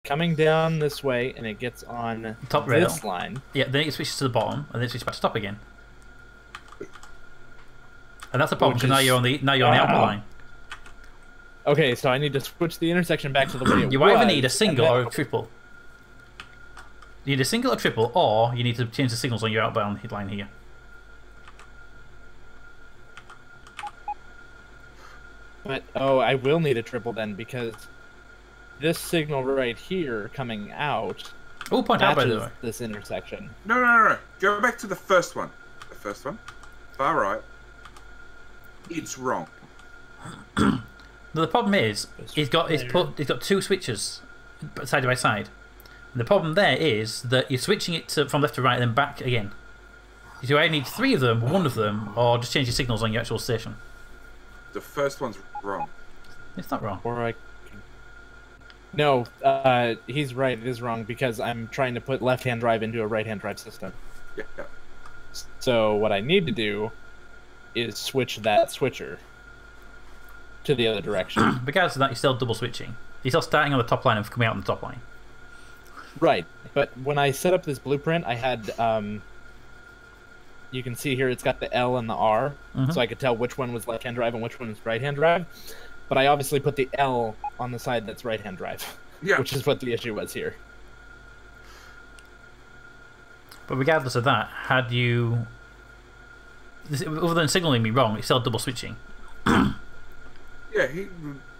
coming down this way, and it gets on top rail. this line. Yeah, then it switches to the bottom, and then it switches back to top again. And that's the problem because now you're on the output line. Okay, so I need to switch the intersection back to the way it You either need a single or a triple. You need a single or triple, or you need to change the signals on your outbound hit line here. But I will need a triple then because this signal right here coming out point out by the way. This intersection. No. Go back to the first one. The first one. Far right. It's wrong. No, the problem is he's got two switches side by side. And the problem there is that you're switching it from left to right and then back again. You either need 3 of them, 1 of them, or just change your signals on your actual station. The first one's wrong. It's not wrong. No, he's right. It is wrong because I'm trying to put left-hand drive into a right-hand drive system. Yeah. So what I need to do is switch that switcher to the other direction. Regardless of that, you're still double switching. You're still starting on the top line and coming out on the top line. Right, but when I set up this blueprint, I had you can see here it's got the L and the R, so I could tell which one was left-hand drive and which one was right-hand drive. But I obviously put the L on the side that's right-hand drive, which is what the issue was here. But regardless of that, had you, other than signaling me wrong, it's still double switching. Yeah,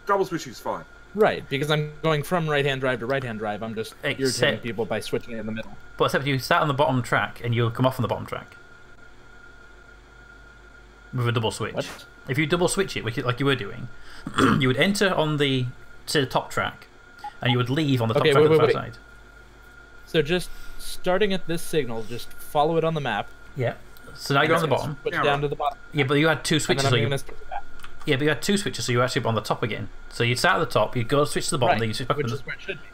double switching is fine. Right, because I'm going from right-hand drive to right-hand drive. I'm just irritating people by switching it in the middle. But except you start on the bottom track and you'll come off on the bottom track with a double switch. What? If you double switch it, like you were doing, you would enter on the top track and you would leave on the top track on the far side. So just starting at this signal, just follow it on the map. Yeah. So now you're on the bottom. Switch down to the bottom. Yeah, but you had 2 switches. Yeah, but you had 2 switches, so you're actually on the top again. So you'd start at the top, you'd go switch to the bottom, then you switch back. Which is where it should be.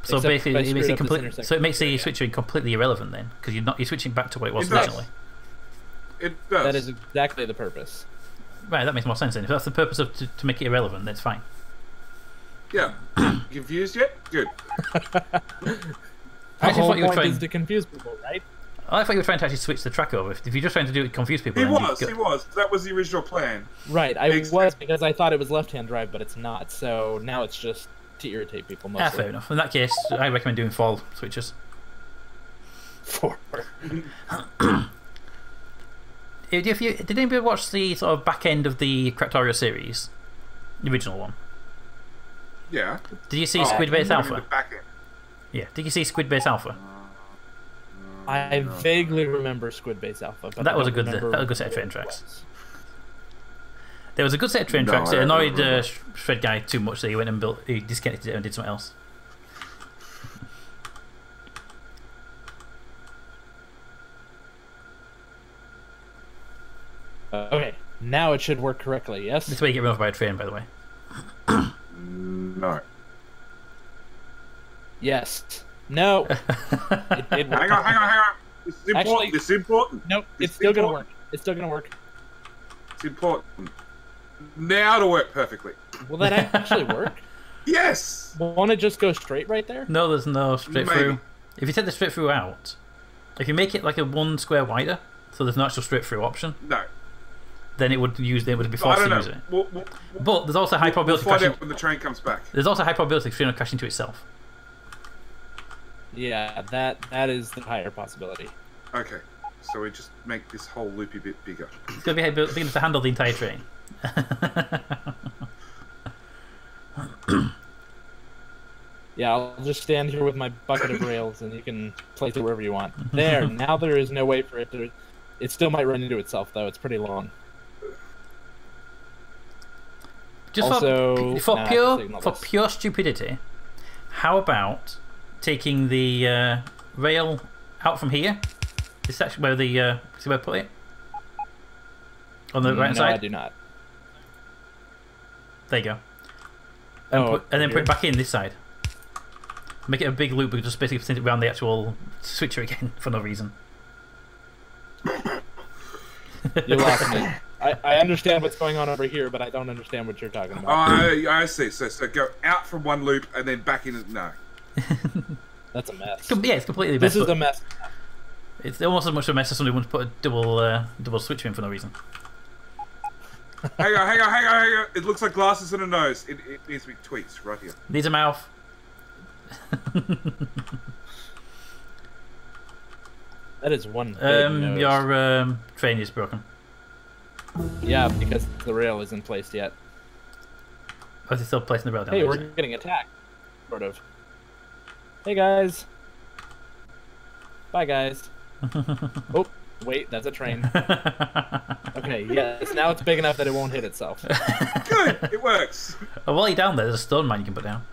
So basically, it makes the switching completely irrelevant then, because you're switching back to what it was originally. It does. That is exactly the purpose. Right, that makes more sense then. If that's the purpose of to make it irrelevant, that's fine. Yeah. Confused yet? Good. The whole point is to confuse people, right? I thought you were trying to actually switch the track over. If you're just trying to do it, confuse people. He was. That was the original plan. Right, I was because I thought it was left-hand drive, but it's not. So now it's just to irritate people mostly. Ah, fair enough. In that case, I recommend doing 4 switches. 4. Did anybody watch the sort of back end of the Cracktorio series, the original one? Yeah. Did you see Squid Base Alpha? Yeah. Did you see Squid Base Alpha? I vaguely remember Squid Base Alpha, but that was a good set of train tracks. There was a good set of train tracks. It annoyed Shred Guy too much, so he went and he disconnected it and did something else. Okay, now it should work correctly. Yes. This way you get run over by a train, by the way. No. Yes. No. It did work. Hang on. This is important. This is important. Nope. It's still gonna work. It's still gonna work. It's important. Now it'll work perfectly. Will that actually work? Yes. Won't it just go straight right there? No, there's no straight through. If you take the straight through out, if you make it like a 1 square wider, so there's no actual straight through option. No. Then it would be forced to use it. But there's also a high probability we'll find out when the train comes back. There's also a high probability of the train crashing into itself. Yeah, that is the higher possibility. Okay, so we just make this whole loopy bit bigger. It's going to be big enough to handle the entire train. Yeah, I'll just stand here with my bucket of rails, and you can place it wherever you want. There. Now there is no way for it to. It still might run into itself, though. It's pretty long. Just also, for pure stupidity, how about taking the rail out from here? This is actually where the see where I put it on the right hand side. No, I do not. There you go. And then put it back in this side. Make it a big loop, but just basically send it around the actual switcher again for no reason. You lost me. I understand what's going on over here, but I don't understand what you're talking about. I see. So go out from one loop and then back in. No. That's a mess. Yeah, it's completely messed This up. is a mess. It's almost as much of a mess as somebody wants to put a double switcher in for no reason. Hang on. It looks like glasses and a nose. It needs to be tweaked right here. Needs a mouth. That is one big nose. Your train is broken. Yeah, because the rail isn't placed yet. Or is it still placing the rail down? Hey, we're getting attacked. Sort of. Hey, guys. Bye, guys. Oh, wait, that's a train. Okay, yes, now it's big enough that it won't hit itself. Good, it works. Oh, while you're down there, there's a stone mine you can put down.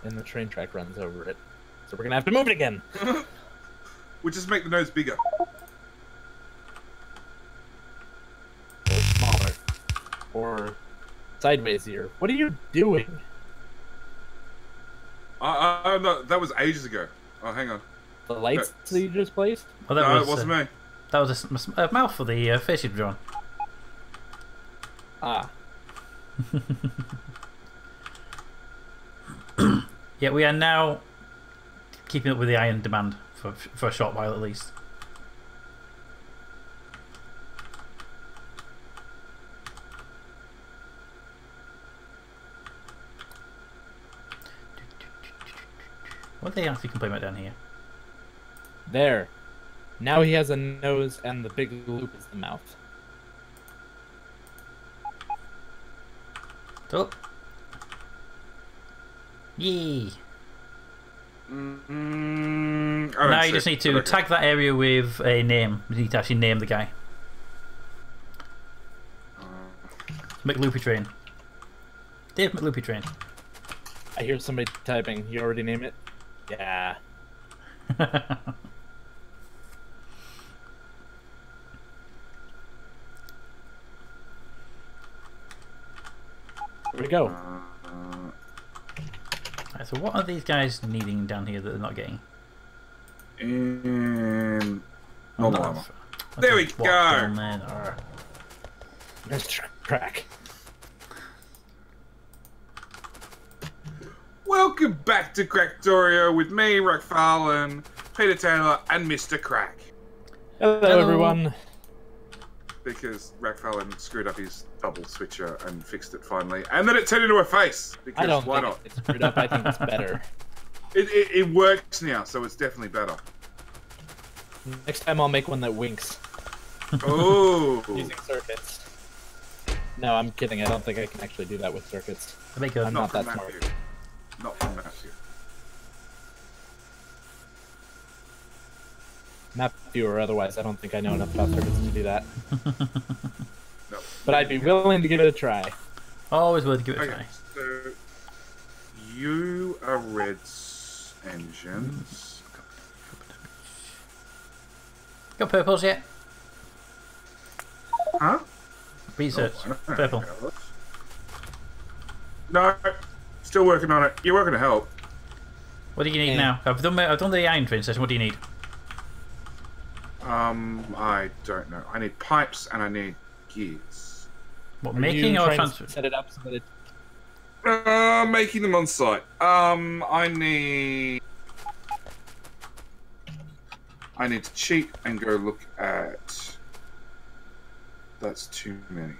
And the train track runs over it. So we're gonna have to move it again. We'll just make the nose bigger. Or smaller. Or sideways here. What are you doing? No, that was ages ago. Oh, hang on. The lights that you just placed? Oh, No, it wasn't me. That was a mouth for the face you've drawn. Ah. Yeah, we are now keeping up with the iron demand for a short while at least. What are they actually complaining about down here? There. Now he has a nose and the big loop is the mouth. Oh. Yee. Now you just need to tag that area with a name. You need to actually name the guy. McLoopy Train. Dave McLoopy Train. I hear somebody typing. You already name it? Yeah. Where'd we go? Right, so what are these guys needing down here that they're not getting? Normal armor. There we go. Mr. Crack. Welcome back to Cracktorio with me, Rockfarlane, Peter Taylor, and Mr. Crack. Hello, everyone. Because Rockfarlane screwed up his double switcher and fixed it finally, and then it turned into a face. Because I don't why think not? it's screwed up. I think it's better. It works now, so it's definitely better. Next time I'll make one that winks. Oh. Using circuits. No, I'm kidding. I don't think I can actually do that with circuits. I'm not that smart. Not from Matthew. Matthew or otherwise, I don't think I know enough about circuits to do that. No. But I'd be willing to give it a try. Always willing to give it a try. So you are Red's engines. Got purples yet? Huh? Research. Purple. No, still working on it. You're working to help. What do you need now? I've done the iron train session. What do you need? I don't know. I need pipes and I need gears. What, making or transfer? Set it up so that it... Making them on site. I need to cheat and go look at... That's too many.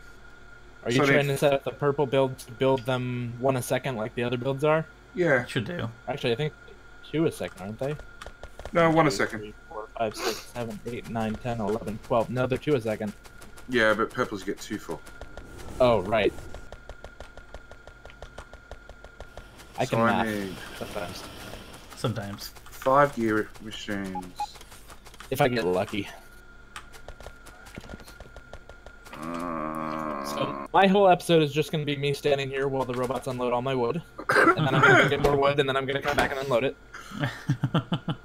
Are you trying to set up the purple builds to build them 1 a second like the other builds are? Yeah. Should do. Actually, I think 2 a second, aren't they? No, 1 a 2, second. 3, 4, 5, 6, 7, 8, 9, 10, 11, 12. No, they're 2 a second. Yeah, but purples you get 2 for. Oh, right. I So can I math need sometimes. Sometimes. 5 gear machines. If I get lucky. So my whole episode is just going to be me standing here while the robots unload all my wood. And then I'm going to get more wood, and then I'm going to come back and unload it.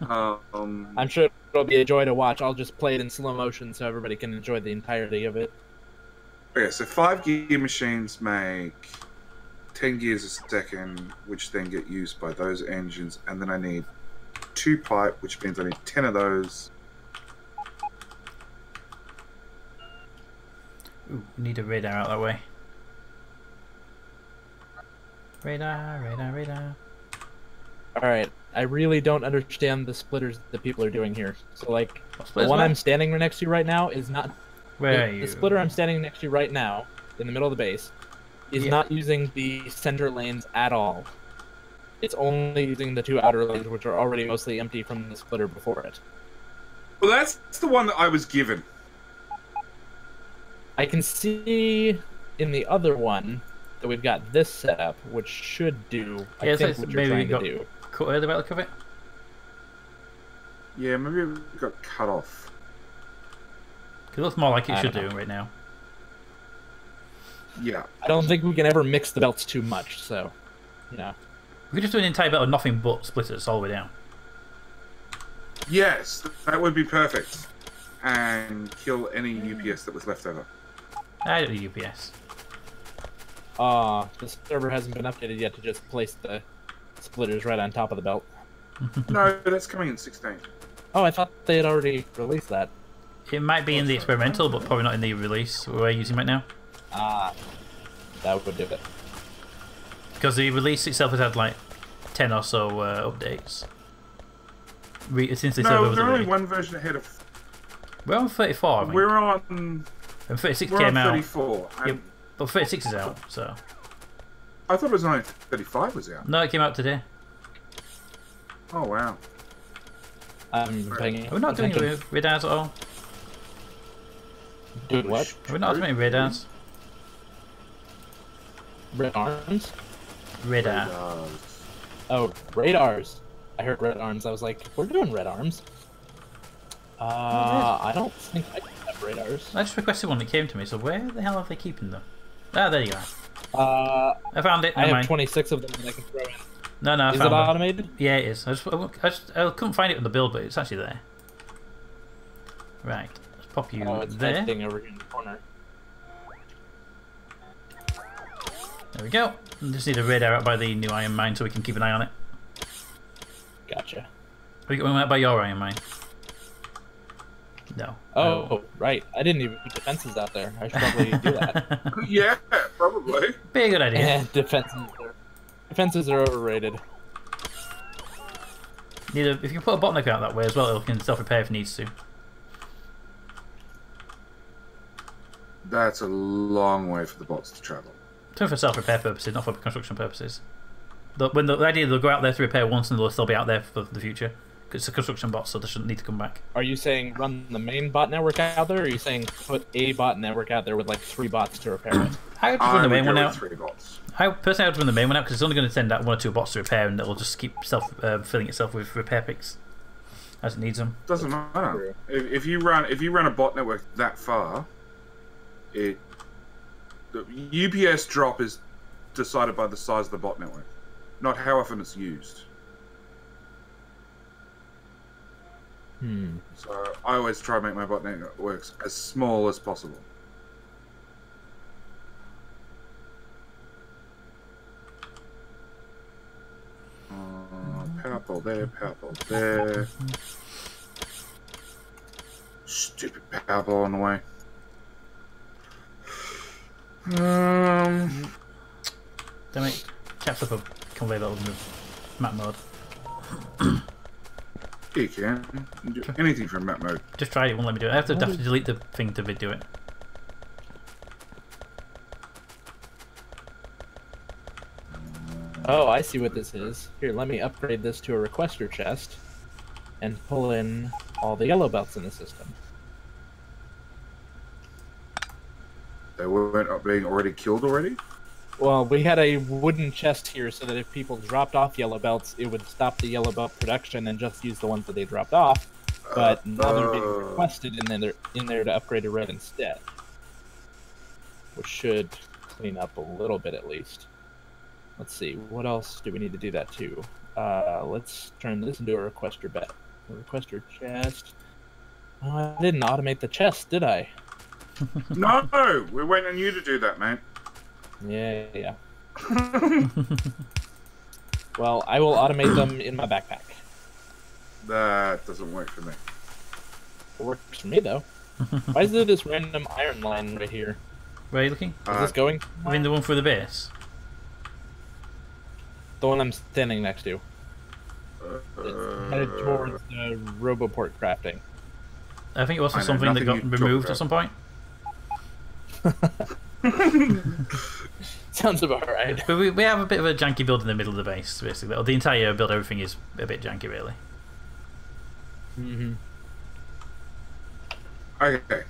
I'm sure it'll be a joy to watch. I'll just play it in slow motion so everybody can enjoy the entirety of it. Okay, so 5 gear machines make 10 gears a second, which then get used by those engines, and then I need 2 pipe, which means I need 10 of those, Ooh, we need a radar out that way. Radar, radar, radar. Alright, I really don't understand the splitters that people are doing here. So, like, the one where? I'm standing next to right now is not... Where are you? The splitter I'm standing next to right now, in the middle of the base, is not using the center lanes at all. It's only using the 2 outer lanes, which are already mostly empty from the splitter before it. Well, that's the one that I was given. I can see in the other one that we've got this setup, which should do, I think, what you're trying to do. Cut early by the look of it? Yeah, maybe it got cut off. It looks more like it should do right now. Yeah. I don't think we can ever mix the belts too much, so, you know. We could just do an entire belt of nothing but splitters all the way down. Yes, that would be perfect. And kill any UPS that was left over. I don't need UPS. The server hasn't been updated yet to just place the splitters right on top of the belt. No, that's coming in 16. Oh, I thought they had already released that. It might be in the experimental, but probably not in the release we're using right now. That would do it. Because the release itself has had like 10 or so updates. Since the server was they're only already... one version ahead of... We're on 34, I think. We're on... And 36 we're came on out. 34. Yeah, but 36 is out, so... I thought it was only 35 was out. No, it came out today. Oh, wow. We're not doing radars at all. Doing what? We're not automating radars. Red arms? Radar. Oh, radars. I heard red arms. I was like, we're doing red arms. I don't think I have radars. I just requested one that came to me, so where the hell are they keeping them? Ah, there you are. I found it. I have 26 of them that I can throw in. No, I is found it automated? Yeah, it is. I couldn't find it on the build, but it's actually there. Right, let's pop you it's there. nesting over here in the corner. There we go. We just need a radar out by the new iron mine so we can keep an eye on it. Gotcha. Are you going out by your iron mine? No. Oh, right. I didn't even put defenses out there. I should probably do that. Yeah, probably. Be a good idea. Yeah, defenses are overrated. If you can put a bottleneck out that way as well, it can self-repair if it needs to. That's a long way for the bots to travel. It's for self-repair purposes, not for construction purposes. The idea they'll go out there to repair once and they'll still be out there for the future. Because it's a construction bot, so they shouldn't need to come back. Are you saying run the main bot network out there, or are you saying put a bot network out there with like 3 bots to repair it? I would run the main one out. 3 bots. Personally, I would run the main one out because it's only going to send out 1 or 2 bots to repair, and it'll just keep filling itself with repair picks as it needs them. Doesn't matter. If you run a bot network that far, the UPS drop is decided by the size of the bot network, not how often it's used. So I always try to make my bot networks as small as possible. Power pole there, power pole there. Stupid power pole on the way. Damn it. Caps up a conveyor belt with map mode. You can do anything from map mode. Just try it, it won't let me do it. I have to delete the thing to do it. Oh, I see what this is. Here, let me upgrade this to a requester chest and pull in all the yellow belts in the system. They weren't being already killed already? Well, we had a wooden chest here so that if people dropped off yellow belts, it would stop the yellow belt production and just use the ones that they dropped off. But now they're being requested and then they're in there to upgrade to red instead. Which should clean up a little bit at least. Let's see, what else do we need to do that to? Let's turn this into a requester bet. A requester chest. Oh, I didn't automate the chest, did I? No, we're waiting on you to do that, mate. Yeah. Well, I will automate them in my backpack. That doesn't work for me. It works for me, though. Why is there this random iron line right here? Where are you looking? Is this going? I mean the one for the base. The one I'm standing next to. It's headed towards the Roboport crafting. I think it was something that got removed at some point. Sounds about right. But we have a bit of a janky build in the middle of the base, basically. The entire build, everything is a bit janky, really. Mm-hmm. Okay.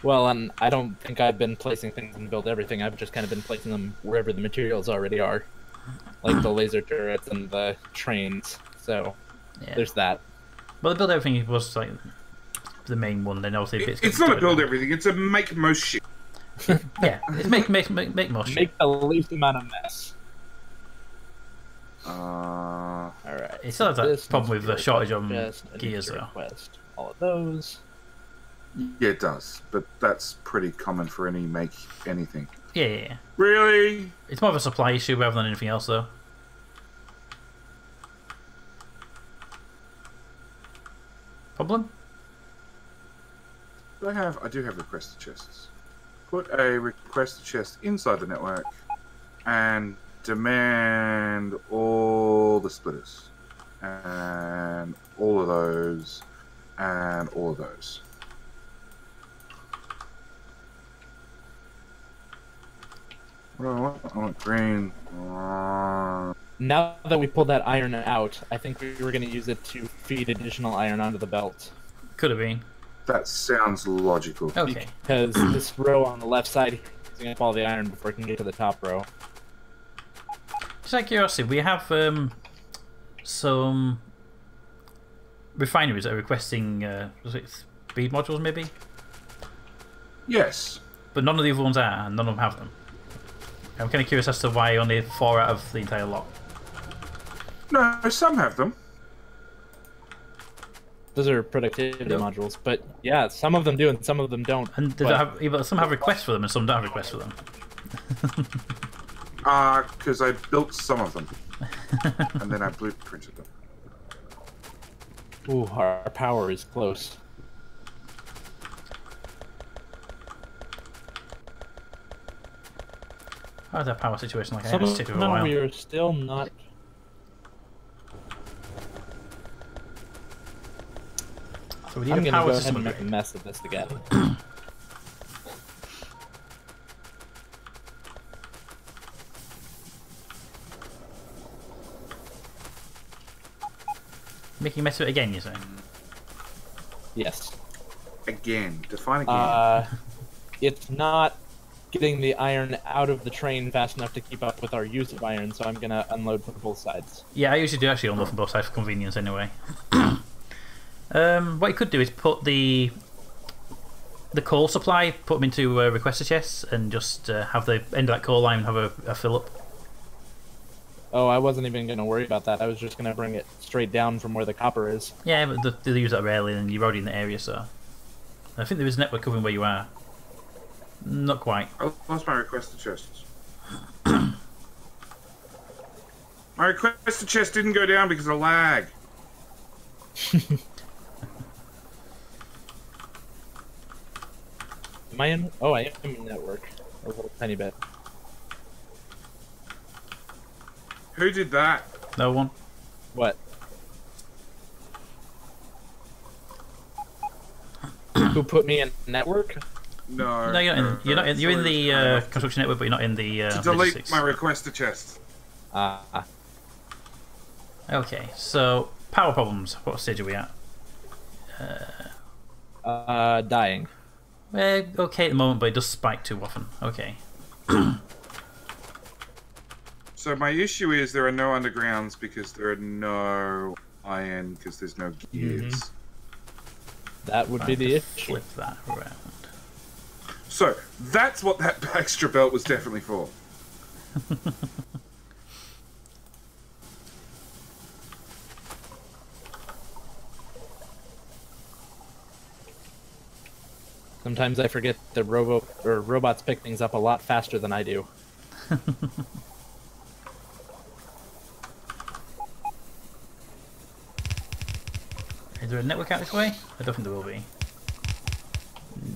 Well, and I don't think I've been placing things in build everything. I've just kind of been placing them wherever the materials already are. Like the laser turrets and the trains. So, yeah. There's that. Well, the build everything was like the main one. Then obviously it's not a build everything. It's a make most shit. Yeah, it's make most shit. Make the least amount of mess. All right. It still has that problem with the shortage on gears, though. Request all of those. Yeah, it does, but that's pretty common for any make anything. Yeah. Really? It's more of a supply issue rather than anything else, though. Problem? I do have requested chests. Put a requested chest inside the network and demand all the splitters and all of those and all of those. I want green. Now that we pulled that iron out, I think we were going to use it to feed additional iron onto the belt. Could have been. That sounds logical. Okay. Because this row on the left side is using up all the iron before it can get to the top row. Just out of curiosity, we have some refineries that are requesting was it speed modules, maybe? Yes. But none of the other ones are, and none of them have them. I'm kind of curious as to why only 4 out of the entire lot. No, some have them. Those are productivity modules, but yeah, some of them do and some of them don't. And some have requests for them and some don't have requests for them. Because I built some of them. And then I blueprinted them. Ooh, our power is close. How's that power situation like? I had to stick with it a while. We are still not. So we need I'm a gonna power go ahead system and make a mess of this again. Making a mess of it again, you're saying? Yes. Again. Define again. It's not getting the iron out of the train fast enough to keep up with our use of iron, so I'm gonna unload from both sides. Yeah, I usually do actually unload from both sides for convenience anyway. What you could do is put the coal supply, put them into requester chests, and just have the end of that coal line have a fill up. Oh, I wasn't even going to worry about that. I was just going to bring it straight down from where the copper is. Yeah, but they use that rarely, and you're already in the area, so I think there is a network covering where you are. Not quite. I lost my requested chests. My requested chest didn't go down because of lag. Am I in? Oh, I am in network. A little tiny bit. Who did that? No one. What? Who put me in network? No. No, you're not in. You're not in. You're in the construction network, but you're not in the. To delete logistics. my requested chest. Okay, so power problems. What stage are we at? Dying. Okay at the moment, but it does spike too often. Okay. So my issue is there are no undergrounds because there are no iron because there's no gears. That would be the issue. Flip that around. So that's what that extra belt was definitely for. Sometimes I forget that robots pick things up a lot faster than I do. Is there a network out this way? I don't think there will be.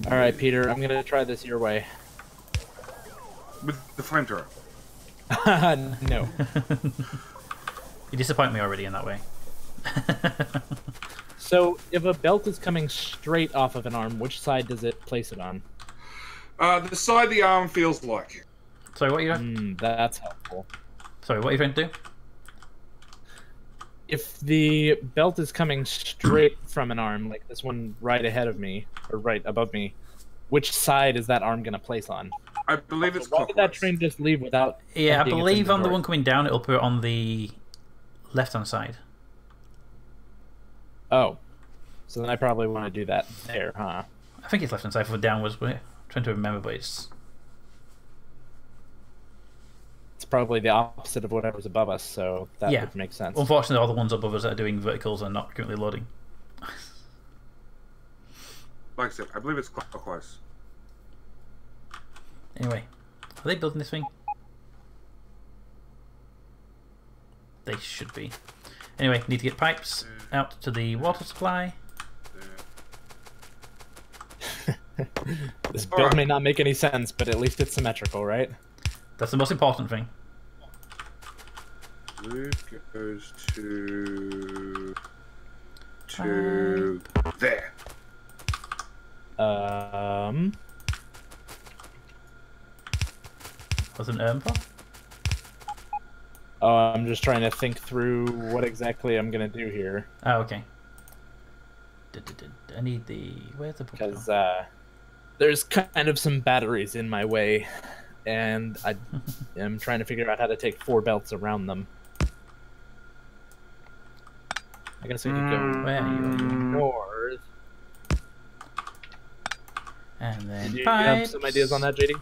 Alright, Peter, I'm gonna try this your way. With the flamethrower. No. You disappoint me already in that way. So, if a belt is coming straight off of an arm, which side does it place it on? The side the arm feels like. Sorry, what are you... That's helpful. Sorry, what are you trying to do? If the belt is coming straight from an arm, like this one right ahead of me, or right above me, which side is that arm going to place on? I believe it's Why clockwise. did that train just leave without... Yeah, I emptying its believe on the inventory? one coming down, it'll put it on the left-hand side. Oh. So then I probably want to do that there, huh? I think it's left-hand side for downwards, but I'm trying to remember, but it's... It's probably the opposite of whatever's above us, so that Yeah. would make sense. Unfortunately, all the ones above us that are doing verticals are not currently loading. Like I said, I believe it's clockwise. Anyway, are they building this thing? They should be. Anyway, need to get pipes out to the water supply. This build may not make any sense, but at least it's symmetrical, right? That's the most important thing. Blue goes to there. What's an for? Oh, I'm just trying to think through what exactly I'm gonna do here. Oh, okay. I need the... Where's the book? Because there's kind of some batteries in my way, and I am trying to figure out how to take 4 belts around them. I guess I could go Where are you? north. And then Do you have pipes. some ideas on that, JD?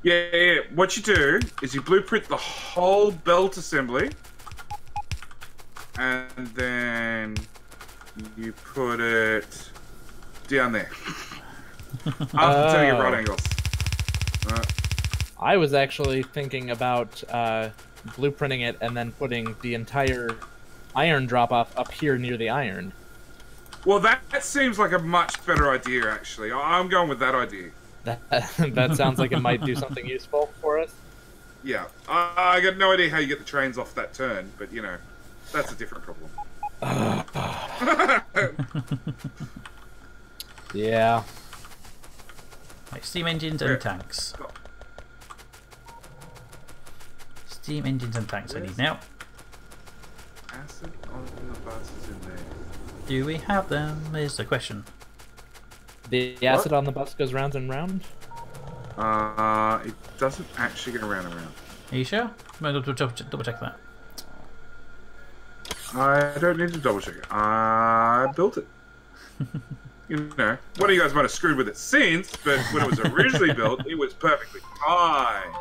Yeah. What you do is you blueprint the whole belt assembly, and then you put it down there. After turning at right angles. I was actually thinking about blueprinting it and then putting the entire iron drop-off up here near the iron. Well, that seems like a much better idea, actually. I'm going with that idea. That sounds like it might do something useful for us. Yeah. I got no idea how you get the trains off that turn, but, you know, that's a different problem. Yeah. Right, steam engines and tanks. Steam engines and tanks I need now. Acid on the buses in there. Do we have them? Is the question. The acid on the bus goes round and round? It doesn't actually go round and round. Are you sure? Might double check that. I don't need to double check it. I built it. You know, one of you guys might have screwed with it since, but when it was originally built, it was perfectly fine.